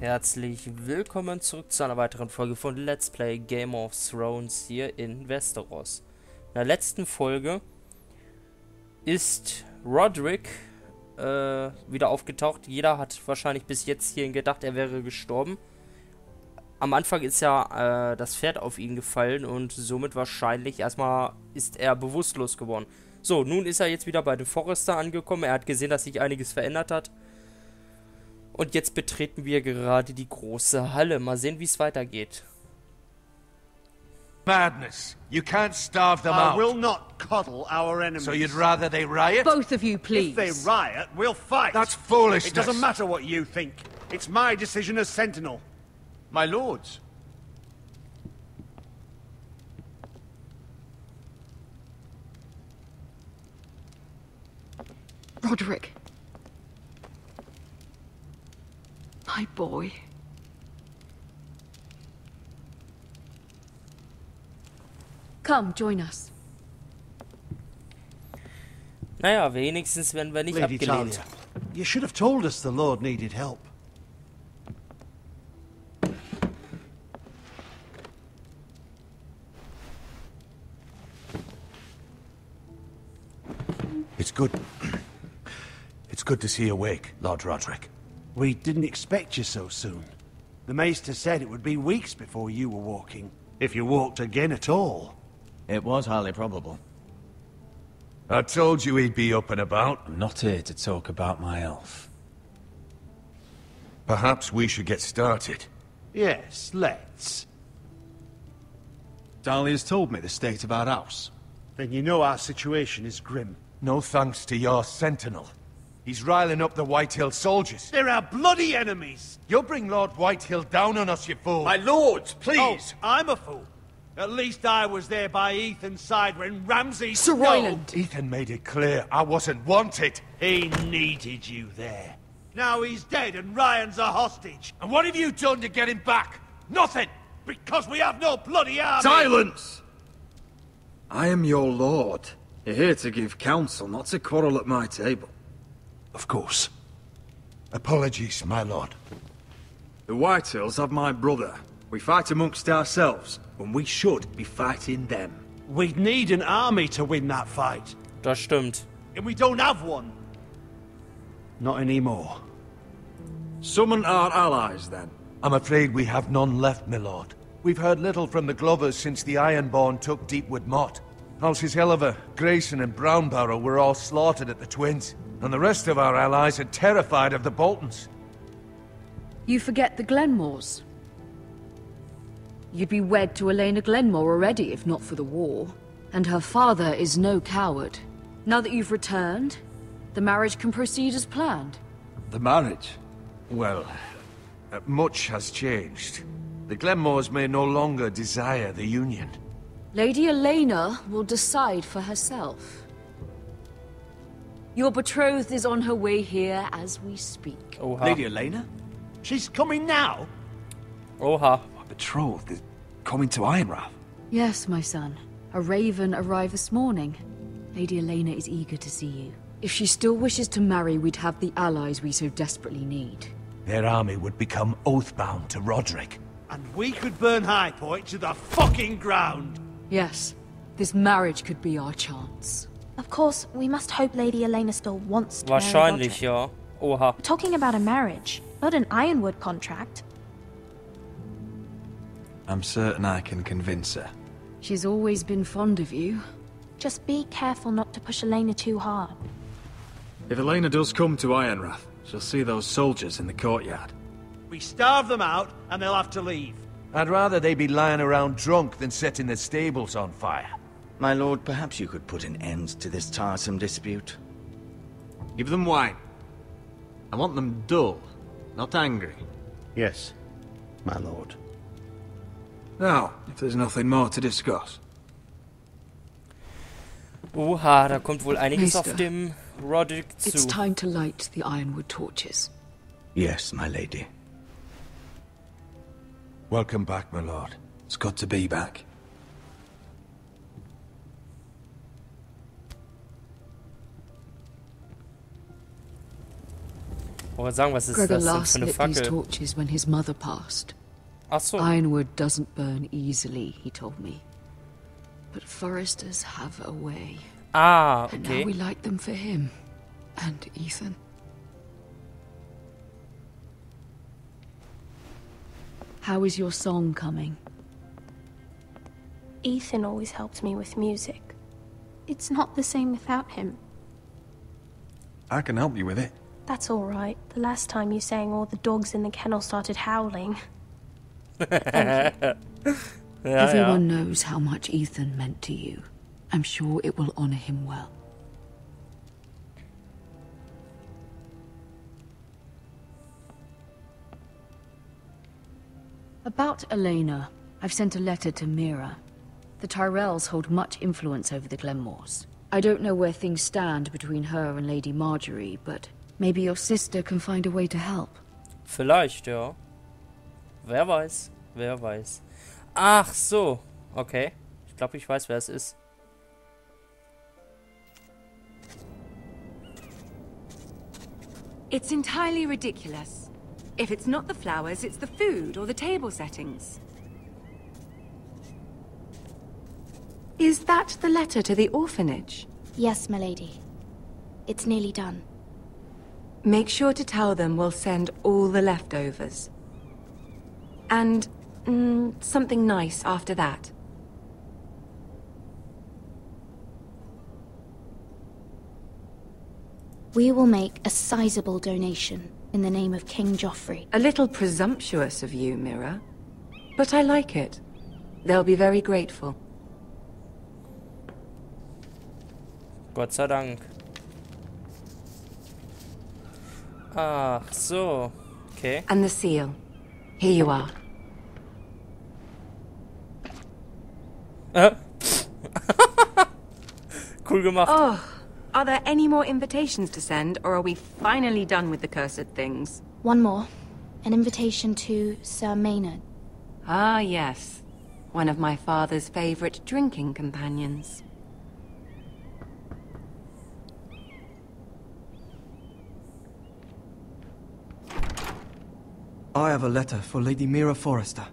Herzlich willkommen zurück zu einer weiteren Folge von Let's Play Game of Thrones hier in Westeros. In der letzten Folge ist Roderick wieder aufgetaucht. Jeder hat wahrscheinlich bis jetzt hierhin gedacht, er wäre gestorben. Am Anfang ist ja das Pferd auf ihn gefallen und somit wahrscheinlich erstmal ist er bewusstlos geworden. So, nun ist er jetzt wieder bei den Forrester angekommen. Er hat gesehen, dass sich einiges verändert hat. Und jetzt betreten wir gerade die große Halle. Mal sehen, wie es weitergeht. Madness. You can't starve them out. I will not coddle our enemies. So you'd rather they riot? Both of you, please. If they riot, we'll fight. That's foolishness. It doesn't matter what you think. It's my decision as Sentinel. My lords. Roderick. My boy. Come, join us. Naja, wenigstens werden wir nicht Lady abgelehnt. Talia, you should have told us the Lord needed help. It's good. It's good to see you awake, Lord Roderick. We didn't expect you so soon. The Maester said it would be weeks before you were walking, if you walked again at all. It was highly probable. I told you he'd be up and about. I'm not here to talk about my elf. Perhaps we should get started. Yes, let's. Dahlia's told me the state of our house. Then you know our situation is grim. No thanks to your sentinel. He's riling up the Whitehill soldiers. They're our bloody enemies! You'll bring Lord Whitehill down on us, you fool. My lords, please! Oh, I'm a fool. At least I was there by Ethan's side when Ramsay... Sir Royland! Ethan made it clear I wasn't wanted. He needed you there. Now he's dead and Ryan's a hostage. And what have you done to get him back? Nothing! Because we have no bloody army! Silence! I am your lord. You're here to give counsel, not to quarrel at my table. Of course. Apologies, my lord. The Whitehills have my brother. We fight amongst ourselves, when we should be fighting them. We'd need an army to win that fight. Das stimmt. And we don't have one. Not anymore. Summon our allies, then. I'm afraid we have none left, my lord. We've heard little from the Glovers since the Ironborn took Deepwood Motte. Houses Helliver, Grayson and Brownbarrow were all slaughtered at the Twins. And the rest of our allies are terrified of the Boltons. You forget the Glenmores. You'd be wed to Elena Glenmore already if not for the war. And her father is no coward. Now that you've returned, the marriage can proceed as planned. The marriage? Well, much has changed. The Glenmores may no longer desire the union. Lady Elena will decide for herself. Your betrothed is on her way here as we speak. Oha. Lady Elena? She's coming now? Oha. My betrothed is coming to Ironrath. Yes, my son. A raven arrived this morning. Lady Elena is eager to see you. If she still wishes to marry, we'd have the allies we so desperately need. Their army would become oathbound to Roderick. And we could burn High Point to the fucking ground. Yes, this marriage could be our chance. Of course, we must hope Lady Elena still wants to marry Wahrscheinlich, Roderick. ja. Oha. We're talking about a marriage, not an Ironwood contract. I'm certain I can convince her. She's always been fond of you. Just be careful not to push Elena too hard. If Elena does come to Ironrath, she'll see those soldiers in the courtyard. We starve them out and they'll have to leave. I'd rather they be lying around drunk than setting the stables on fire. My lord, perhaps you could put an end to this tiresome dispute. Give them wine. I want them dull, not angry. Yes, my lord. Now, if there's nothing more to discuss. Oha, da kommt wohl einiges Meister, auf dem Roderick It's zu. time to light the Ironwood torches. Yes, my lady. Welcome back, my lord. It's good to be back. Wollte sagen, was ist Gregor das denn last für eine lit these Fackel? torches when his mother passed. Ach so. Ironwood doesn't burn easily, he told me. But foresters have a way. Ah, And now okay. we light them for him. And Ethan. How is your song coming? Ethan always helped me with music. It's not the same without him. I can help you with it. That's all right. The last time you sang, all the dogs in the kennel started howling. Everyone knows how much Ethan meant to you. I'm sure it will honor him well. About Elena, I've sent a letter to Mira. The Tyrells hold much influence over the Glenmores. I don't know where things stand between her and Lady Marjorie, but maybe your sister can find a way to help. Vielleicht, ja. Wer weiß, wer weiß. Ach so, okay. Ich glaube, ich weiß, wer es ist. It's entirely ridiculous. If it's not the flowers, it's the food or the table settings. Is that the letter to the orphanage? Yes, milady. It's nearly done. Make sure to tell them we'll send all the leftovers. And something nice after that. We will make a sizable donation in the name of King Joffrey. A little presumptuous of you, Mira. But I like it. They'll be very grateful. Gott sei Dank. Ach so, okay. And the seal. Here you are. Cool gemacht. Oh, are there any more invitations to send, or are we finally done with the cursed things? One more. An invitation to Sir Maynard. Ah, yes. One of my father's favorite drinking companions. I have a letter for Lady Mira Forrester.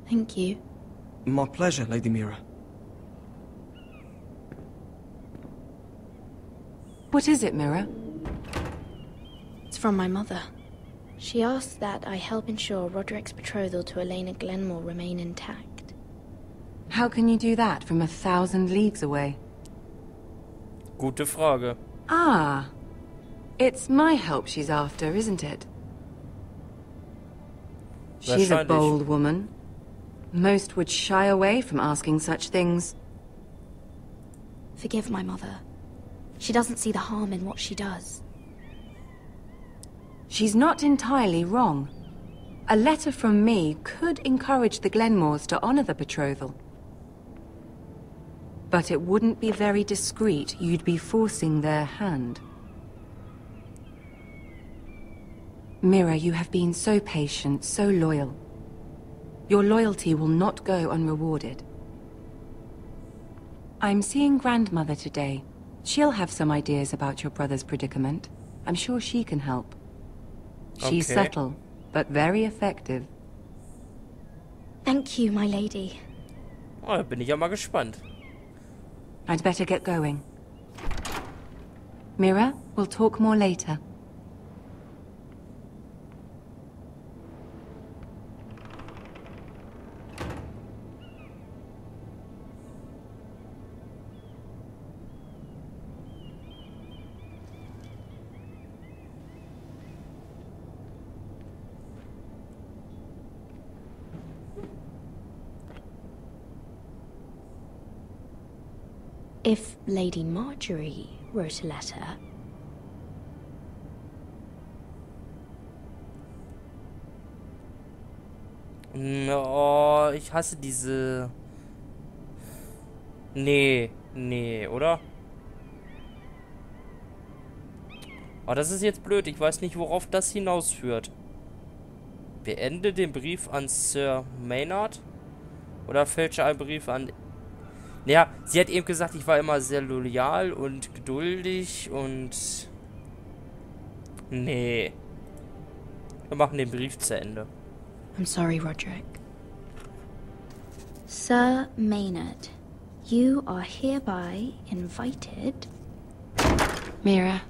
Thank you. My pleasure, Lady Mira. What is it, Mira? It's from my mother. She asks that I help ensure Roderick's betrothal to Elena Glenmore remain intact. How can you do that from 1,000 leagues away? Gute Frage. Ah, it's my help she's after, isn't it? She's a bold woman. Most would shy away from asking such things. Forgive my mother. She doesn't see the harm in what she does. She's not entirely wrong. A letter from me could encourage the Glenmores to honor the betrothal. But it wouldn't be very discreet. You'd be forcing their hand. Mira, you have been so patient, so loyal. Your loyalty will not go unrewarded. I'm seeing Grandmother today. She'll have some ideas about your brother's predicament. I'm sure she can help. She's Okay. subtle, but very effective. Thank you, my lady. Oh, da bin ich ja mal gespannt. I'd better get going. Mira, we'll talk more later. If Lady Marjorie wrote a letter... Oh, ich hasse diese... Nee, oder? Oh, das ist jetzt blöd. Ich weiß nicht, worauf das hinausführt. Beende den Brief an Sir Maynard? Oder fälsche einen Brief an... Ja, sie hat eben gesagt, ich war immer sehr loyal und geduldig und... Nee. Wir machen den Brief zu Ende. I'm sorry, Roderick. Sir Maynard, you are hereby invited... Mira,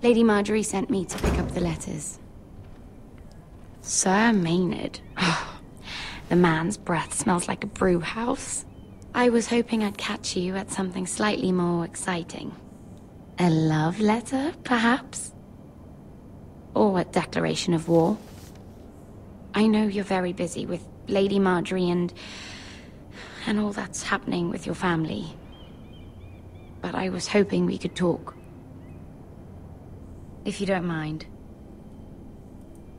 Lady Marjorie sent me to pick up the letters. Sir Maynard. The man's breath smells like a brew house. I was hoping I'd catch you at something slightly more exciting. A love letter, perhaps? Or a declaration of war? I know you're very busy with Lady Marjorie and all that's happening with your family. But I was hoping we could talk. If you don't mind.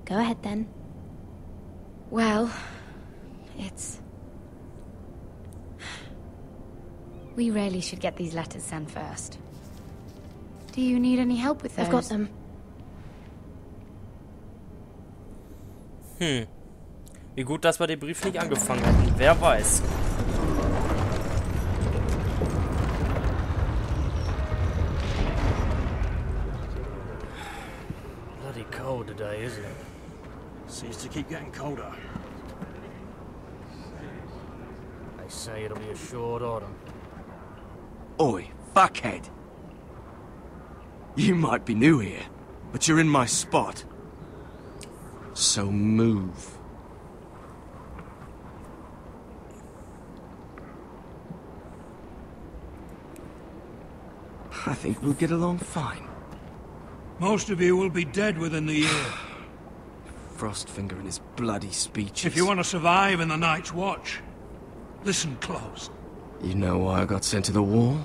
Go ahead, then. Well, it's... We really should get these letters sent first. Do you need any help with those? I've got them. Wie gut, dass wir den Brief nicht angefangen hätten. Wer weiß. Bloody cold today, isn't it? Seems to keep getting colder. They say it'll be a short autumn. Oi, fuckhead. You might be new here, but you're in my spot. So move. I think we'll get along fine. Most of you will be dead within the year. Frostfinger and his bloody speeches. If you want to survive in the Night's Watch, listen close. You know why I got sent to the wall?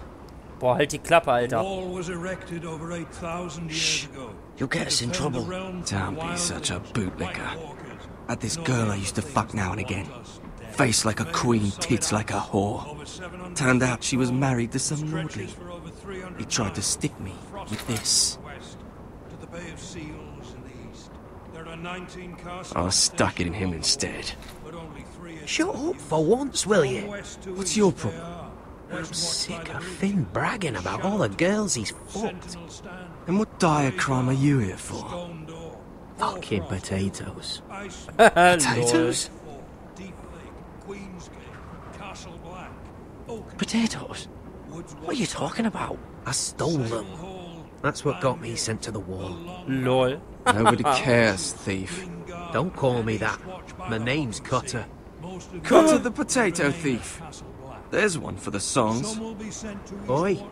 Boah, halt die Klappe, The Alter. wall was erected over 8,000 years ago. You'll get us in trouble. Don't be such a bootlicker. Had this girl I used to fuck now and again. Face like a queen, tits like a whore. Turned out she was married to some lordly. He tried to stick me with this. I stuck it in him instead. Shut up for once, will you? What's your problem? I'm sick of Finn bragging about all the girls he's fucked. And what dire crime are you here for? Fucking potatoes. Potatoes? Potatoes? What are you talking about? I stole them. That's what got me sent to the wall. Lol. Nobody cares, thief. Don't call me that. My name's Cutter. Cutter the potato thief. There's one for the songs. Oi,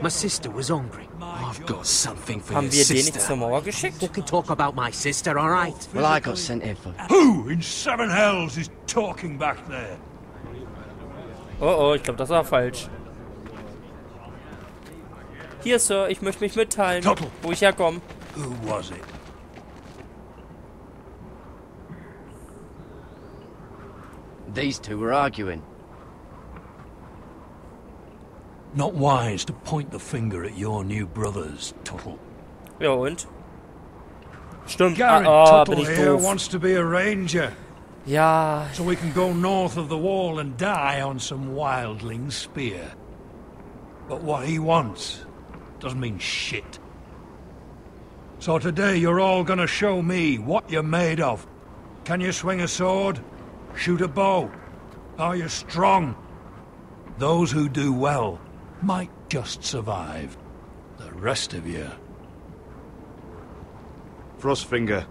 my sister was hungry. I've got something for Haben your wir den nicht sister. zur Mauer geschickt? Fucking talk about my sister, alright? Well, I got sent here for... Who in seven hells is talking back there? Oh, ich glaube, das war falsch. Hier, Sir, ich möchte mich mitteilen, wo ich herkomme. Who was it? These two were arguing. Not wise to point the finger at your new brothers, Tuttle. Ja, und? Stimmt. Garrett Bin Tuttle ich here doof. wants to be a ranger, Ja, so we can go north of the wall and die on some wildling spear. But what he wants doesn't mean shit. So today you're all gonna show me what you're made of. Can you swing a sword? Shoot a bow? Are you strong? Those who do well might just survive. The rest of you... Frostfinger,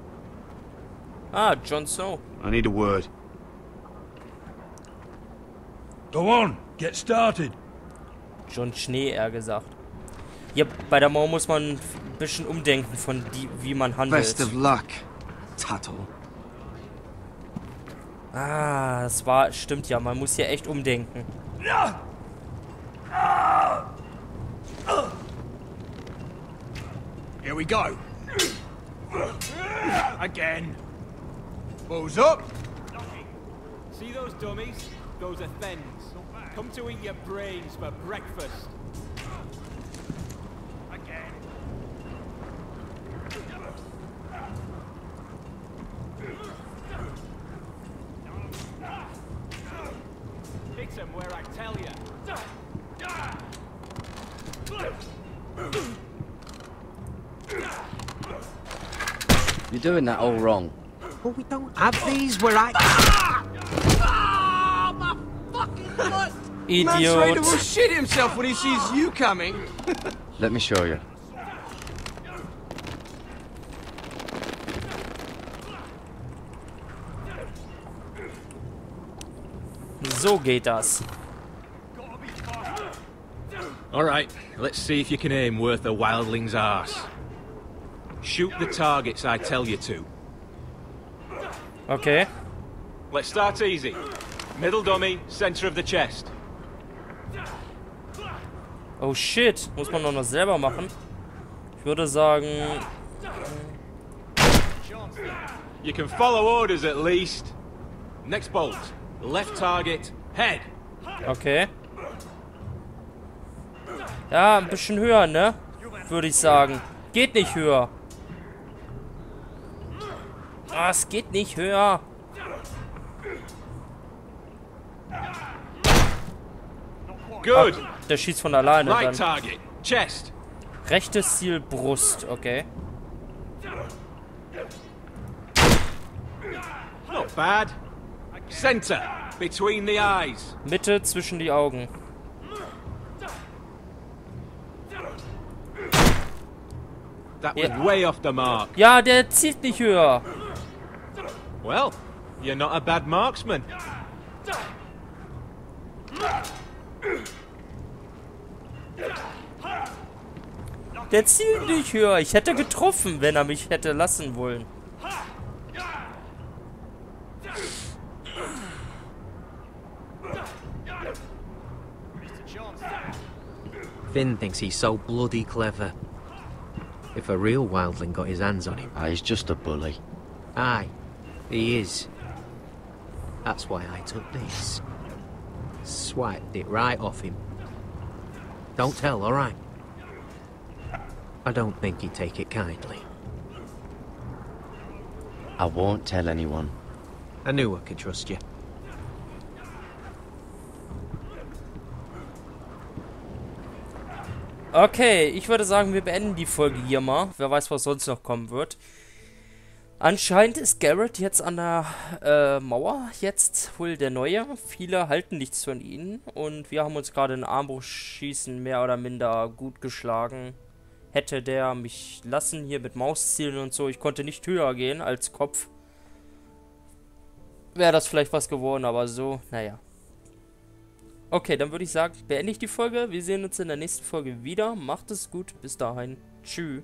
Jon Snow. I need a word. Go on, get started. Jon Schnee, eher gesagt. Ja, bei der Mauer muss man ein bisschen umdenken, wie man handelt. Best of luck, Tuttle. Stimmt ja, man muss hier echt umdenken. Here we go. Again. Who's up? See those dummies? Those are thens. Come to eat your brains for breakfast. Again. Hit him where I tell you. You're doing that all wrong. Well, we don't have these where I... Oh, my fucking foot! Man's ready to shit himself when he sees you coming. Let me show you. So geht das. Alright, let's see if you can aim worth a wildling's arse. Shoot the targets I tell you to. Okay. Let's start easy. Middle dummy, center of the chest. Oh shit, muss man doch noch selber machen. Ich würde sagen... You can follow orders at least. Next bolt. Left target, head. Okay. Ja, ein bisschen höher, ne? Würde ich sagen. Geht nicht höher. Ah, es geht nicht höher. Good. Ach, der schießt von alleine Right dann. target, chest. Rechtes Ziel, Brust. Okay. Not bad. Center, between the eyes. Mitte zwischen die Augen. That was way off the mark. Ja, der zieht nicht höher. Well, you're not a bad marksman. Der zielt nicht höher. Ich hätte getroffen, wenn er mich hätte lassen wollen. Finn thinks he's so bloody clever. If a real wildling got his hands on him... Ah, he's just a bully. Aye, he is. That's why I took this. Swiped it right off him. Don't tell, alright? I don't think he'd take it kindly. I won't tell anyone. I knew I could trust you. Okay, ich würde sagen, wir beenden die Folge hier mal. Wer weiß, was sonst noch kommen wird. Anscheinend ist Garrett jetzt an der Mauer. Jetzt wohl der Neue. Viele halten nichts von ihnen. Und wir haben uns gerade in Armbrustschießen mehr oder minder gut geschlagen. Hätte der mich lassen hier mit Mauszielen und so. Ich konnte nicht höher gehen als Kopf. Wäre das vielleicht was geworden, aber so, naja. Okay, dann würde ich sagen, beende ich die Folge. Wir sehen uns in der nächsten Folge wieder. Macht es gut. Bis dahin. Tschüss.